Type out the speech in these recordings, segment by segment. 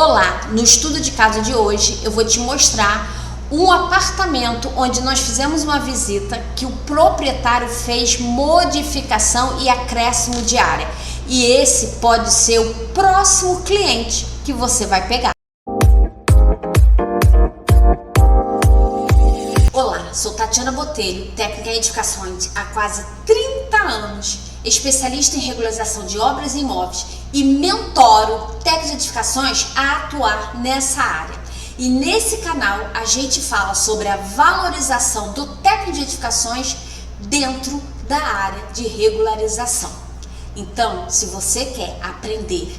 Olá, no estudo de caso de hoje eu vou te mostrar um apartamento onde nós fizemos uma visita que o proprietário fez modificação e acréscimo de área. E esse pode ser o próximo cliente que você vai pegar. Olá, sou Tatiana Botelho, técnica em edificações há quase 30 anos, especialista em regularização de obras e imóveis e mentoro técnicos de edificações a atuar nessa área. E nesse canal a gente fala sobre a valorização do técnico de edificações dentro da área de regularização. Então, se você quer aprender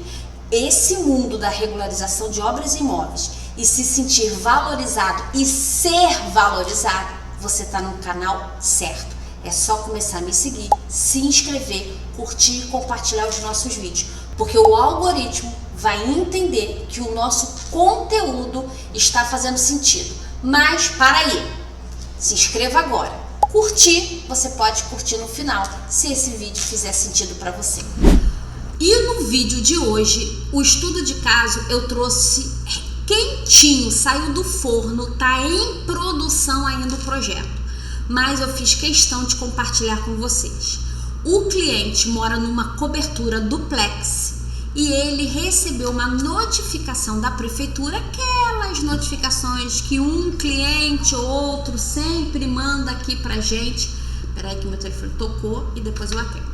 esse mundo da regularização de obras e imóveis e se sentir valorizado e ser valorizado, você está no canal certo. É só começar a me seguir, se inscrever, curtir e compartilhar os nossos vídeos, porque o algoritmo vai entender que o nosso conteúdo está fazendo sentido. Mas para aí, se inscreva agora. Curtir, você pode curtir no final, se esse vídeo fizer sentido para você. E no vídeo de hoje, o estudo de caso eu trouxe quentinho, saiu do forno, tá em produção ainda o projeto, mas eu fiz questão de compartilhar com vocês. O cliente mora numa cobertura duplex e ele recebeu uma notificação da prefeitura, aquelas notificações que um cliente ou outro sempre manda aqui pra gente. Peraí que meu telefone tocou e depois eu atendo.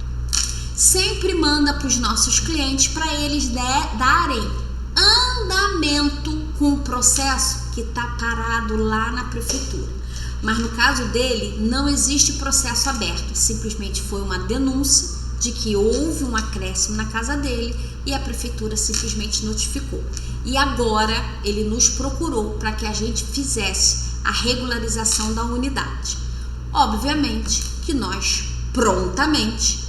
Sempre manda para os nossos clientes para eles darem andamento com o processo que está parado lá na prefeitura. Mas no caso dele não existe processo aberto, simplesmente foi uma denúncia de que houve um acréscimo na casa dele e a prefeitura simplesmente notificou. E agora ele nos procurou para que a gente fizesse a regularização da unidade. Obviamente que nós prontamente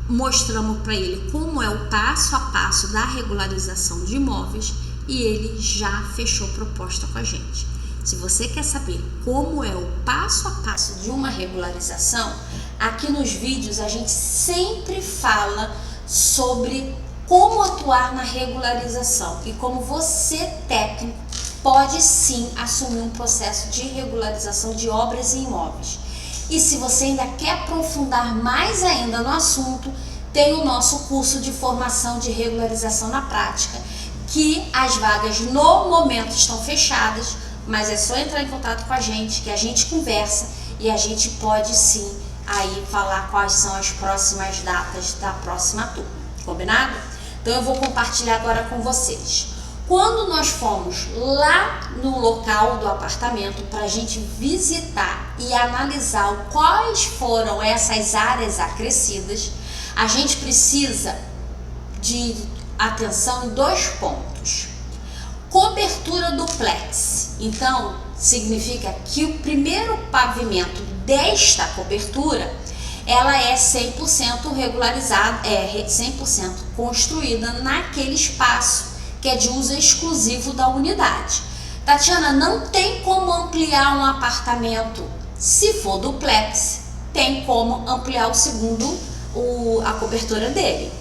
mostramos para ele como é o passo a passo da regularização de imóveis e ele já fechou proposta com a gente. Se você quer saber como é o passo a passo de uma regularização, aqui nos vídeos a gente sempre fala sobre como atuar na regularização e como você, técnico, pode sim assumir um processo de regularização de obras e imóveis. E se você ainda quer aprofundar mais ainda no assunto, tem o nosso curso de formação de regularização na prática, que as vagas no momento estão fechadas, mas é só entrar em contato com a gente, que a gente conversa e a gente pode sim aí falar quais são as próximas datas da próxima turma, combinado? Então eu vou compartilhar agora com vocês. Quando nós fomos lá no local do apartamento para a gente visitar e analisar quais foram essas áreas acrescidas, a gente precisa de atenção em 2 pontos. Cobertura duplex, então significa que o primeiro pavimento desta cobertura ela é 100% regularizada, 100% construída naquele espaço que é de uso exclusivo da unidade. Tatiana, não tem como ampliar um apartamento. Se for duplex, tem como ampliar a cobertura dele.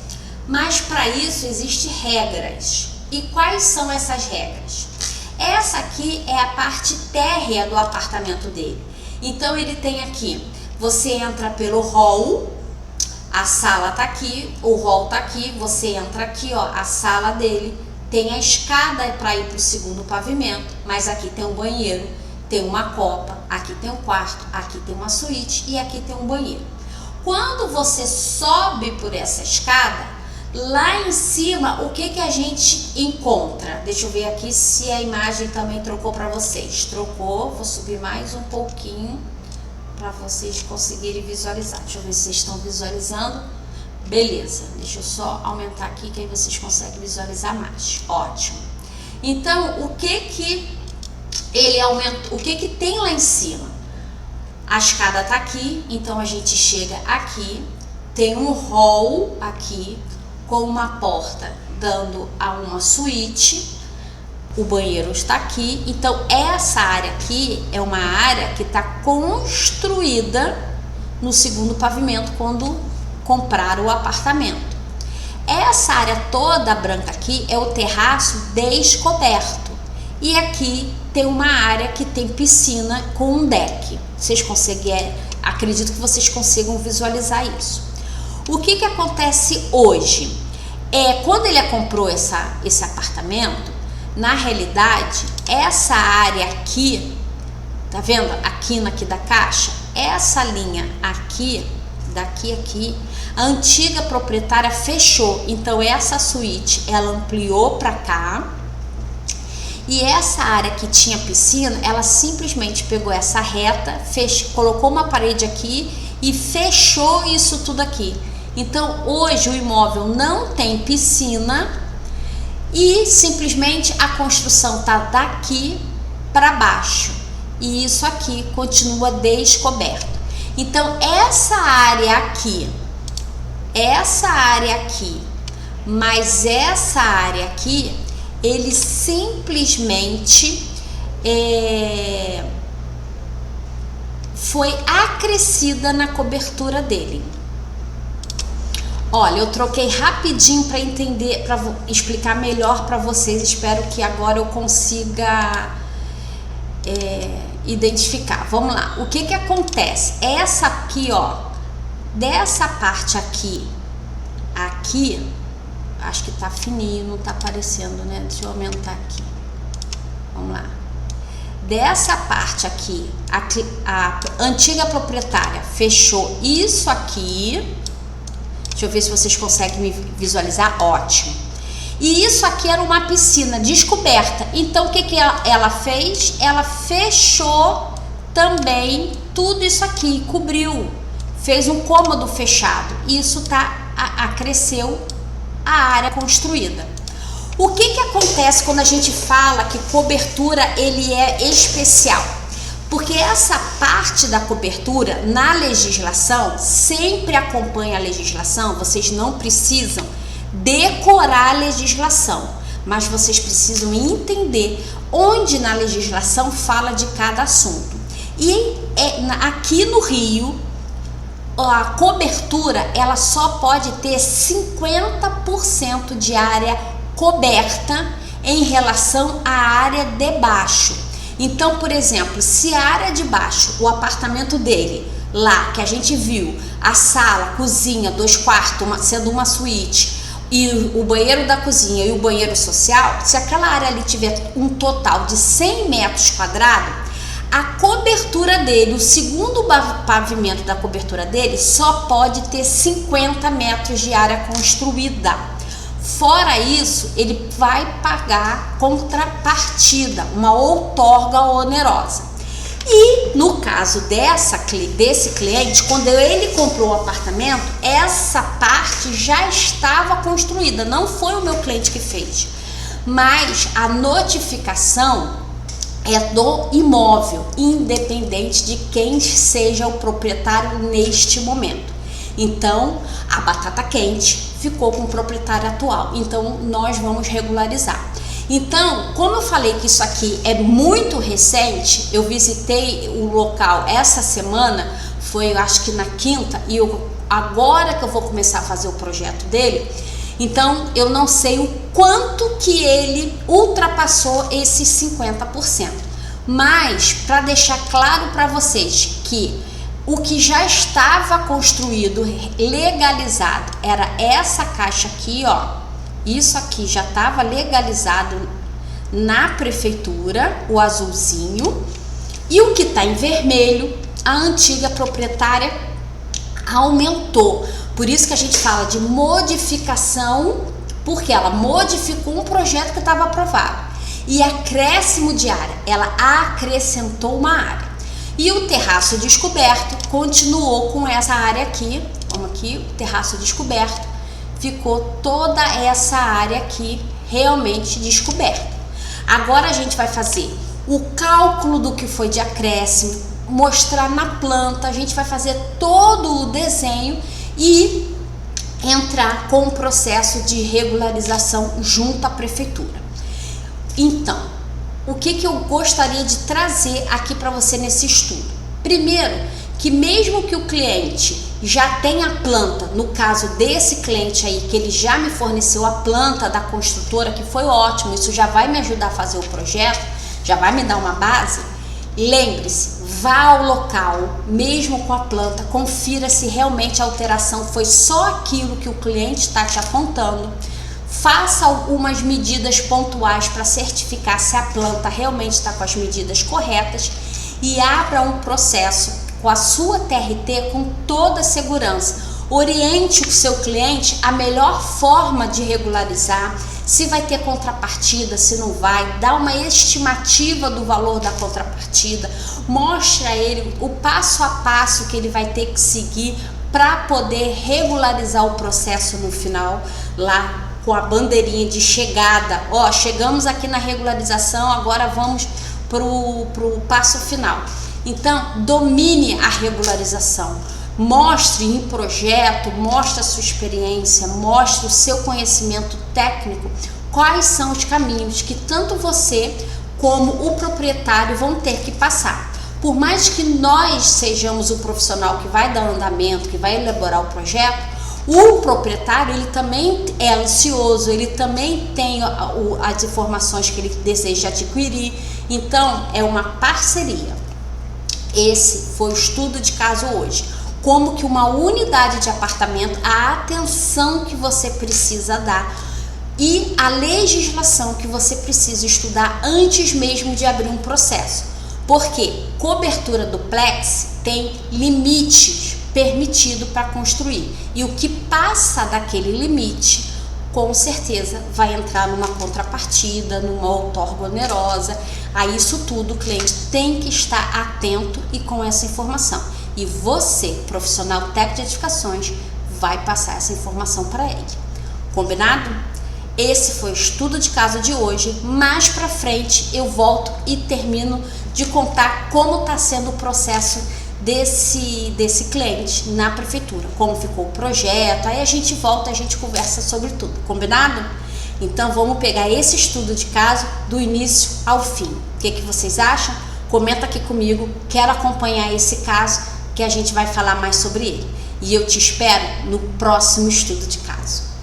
Mas para isso existem regras. E quais são essas regras? Essa aqui é a parte térrea do apartamento dele. Então ele tem aqui, você entra pelo hall, a sala tá aqui, o hall tá aqui, você entra aqui, ó, a sala dele. Tem a escada para ir para o segundo pavimento, mas aqui tem um banheiro, tem uma copa, aqui tem um quarto, aqui tem uma suíte e aqui tem um banheiro. Quando você sobe por essa escada, lá em cima, o que a gente encontra? Deixa eu ver aqui se a imagem também trocou para vocês. Trocou, vou subir mais um pouquinho para vocês conseguirem visualizar. Deixa eu ver se vocês estão visualizando. Beleza, deixa eu só aumentar aqui que aí vocês conseguem visualizar mais. Ótimo. Então, o que ele aumenta, o que tem lá em cima? A escada tá aqui, então a gente chega aqui, tem um hall aqui com uma porta dando a uma suíte. O banheiro está aqui, então essa área aqui é uma área que está construída no segundo pavimento quando comprar o apartamento. Essa área toda branca aqui é o terraço descoberto. E aqui tem uma área que tem piscina com um deck. Vocês conseguem, acredito que vocês consigam visualizar isso. O que acontece hoje? Quando ele comprou esse apartamento, na realidade, essa área aqui, tá vendo? A quina aqui da caixa, essa linha aqui, daqui aqui, a antiga proprietária fechou. Então essa suíte ela ampliou para cá. E essa área que tinha piscina, ela simplesmente pegou essa reta, colocou uma parede aqui e fechou isso tudo aqui. Então hoje o imóvel não tem piscina e simplesmente a construção tá daqui para baixo. E isso aqui continua descoberto. Então essa área aqui, mais essa área aqui, ele simplesmente foi acrescida na cobertura dele. Olha, eu troquei rapidinho para entender, para explicar melhor para vocês. Espero que agora eu consiga identificar. Vamos lá. O que acontece? Essa aqui, ó, dessa parte aqui, acho que tá fininho, não tá aparecendo, né? Deixa eu aumentar aqui. Vamos lá. Dessa parte aqui, a antiga proprietária fechou isso aqui. Deixa eu ver se vocês conseguem me visualizar. Ótimo. E isso aqui era uma piscina descoberta. Então o que ela fez? Ela fechou também tudo isso aqui, cobriu, fez um cômodo fechado. Isso acresceu a área construída. O que acontece quando a gente fala que cobertura ele é especial? Porque essa parte da cobertura na legislação sempre acompanha a legislação. Vocês não precisam decorar a legislação, mas vocês precisam entender onde na legislação fala de cada assunto. E aqui no Rio, a cobertura ela só pode ter 50% de área coberta em relação à área de baixo. Então, por exemplo, se a área de baixo, o apartamento dele, lá que a gente viu, a sala, cozinha, 2 quartos, sendo uma suíte, e o banheiro da cozinha e o banheiro social, se aquela área ali tiver um total de 100 metros quadrados, a cobertura dele, o segundo pavimento da cobertura dele, só pode ter 50 metros de área construída. Fora isso, ele vai pagar contrapartida, uma outorga onerosa. E no caso desse cliente, quando ele comprou o apartamento, essa parte já estava construída, não foi o meu cliente que fez, mas a notificação é do imóvel, independente de quem seja o proprietário neste momento. Então, a batata quente ficou com o proprietário atual, então nós vamos regularizar. Então, como eu falei que isso aqui é muito recente, eu visitei o local essa semana, foi eu acho que na quinta, e agora que eu vou começar a fazer o projeto dele, então eu não sei o quanto que ele ultrapassou esses 50%. Mas, para deixar claro para vocês que o que já estava construído, legalizado, era essa caixa aqui, ó. Isso aqui já estava legalizado na prefeitura, o azulzinho. E o que está em vermelho, a antiga proprietária aumentou. Por isso que a gente fala de modificação, porque ela modificou um projeto que estava aprovado. E acréscimo de área, ela acrescentou uma área. E o terraço descoberto continuou com essa área aqui, vamos aqui, o terraço descoberto, ficou toda essa área aqui realmente descoberta. Agora a gente vai fazer o cálculo do que foi de acréscimo, mostrar na planta, a gente vai fazer todo o desenho e entrar com o processo de regularização junto à prefeitura. Então, o que eu gostaria de trazer aqui para você nesse estudo? Primeiro, que mesmo que o cliente já tenha a planta, no caso desse cliente aí, que ele já me forneceu a planta da construtora, que foi ótimo, isso já vai me ajudar a fazer o projeto, já vai me dar uma base. Lembre-se, vá ao local, mesmo com a planta, confira se realmente a alteração foi só aquilo que o cliente está te apontando. Faça algumas medidas pontuais para certificar se a planta realmente está com as medidas corretas e abra um processo com a sua TRT com toda a segurança. Oriente o seu cliente a melhor forma de regularizar, se vai ter contrapartida, se não vai, dá uma estimativa do valor da contrapartida, mostra a ele o passo a passo que ele vai ter que seguir para poder regularizar o processo no final, lá com a bandeirinha de chegada. Ó, chegamos aqui na regularização, agora vamos pro passo final. Então, domine a regularização. Mostre em projeto, mostre a sua experiência, mostre o seu conhecimento técnico, quais são os caminhos que tanto você como o proprietário vão ter que passar. Por mais que nós sejamos o profissional que vai dar andamento, que vai elaborar o projeto, o proprietário, ele também é ansioso, ele também tem as informações que ele deseja adquirir, então é uma parceria. Esse foi o estudo de caso hoje. Como que uma unidade de apartamento, a atenção que você precisa dar e a legislação que você precisa estudar antes mesmo de abrir um processo. Porque cobertura duplex tem limites permitido para construir e o que passa daquele limite com certeza vai entrar numa contrapartida, numa outorga onerosa. A isso tudo o cliente tem que estar atento e com essa informação. E você, profissional técnico de edificações, vai passar essa informação para ele. Combinado? Esse foi o estudo de caso de hoje. Mais para frente eu volto e termino de contar como está sendo o processo desse cliente na prefeitura, como ficou o projeto, aí a gente volta, a gente conversa sobre tudo, combinado? Então vamos pegar esse estudo de caso do início ao fim. O que vocês acham? Comenta aqui comigo, quero acompanhar esse caso que a gente vai falar mais sobre ele. E eu te espero no próximo estudo de caso.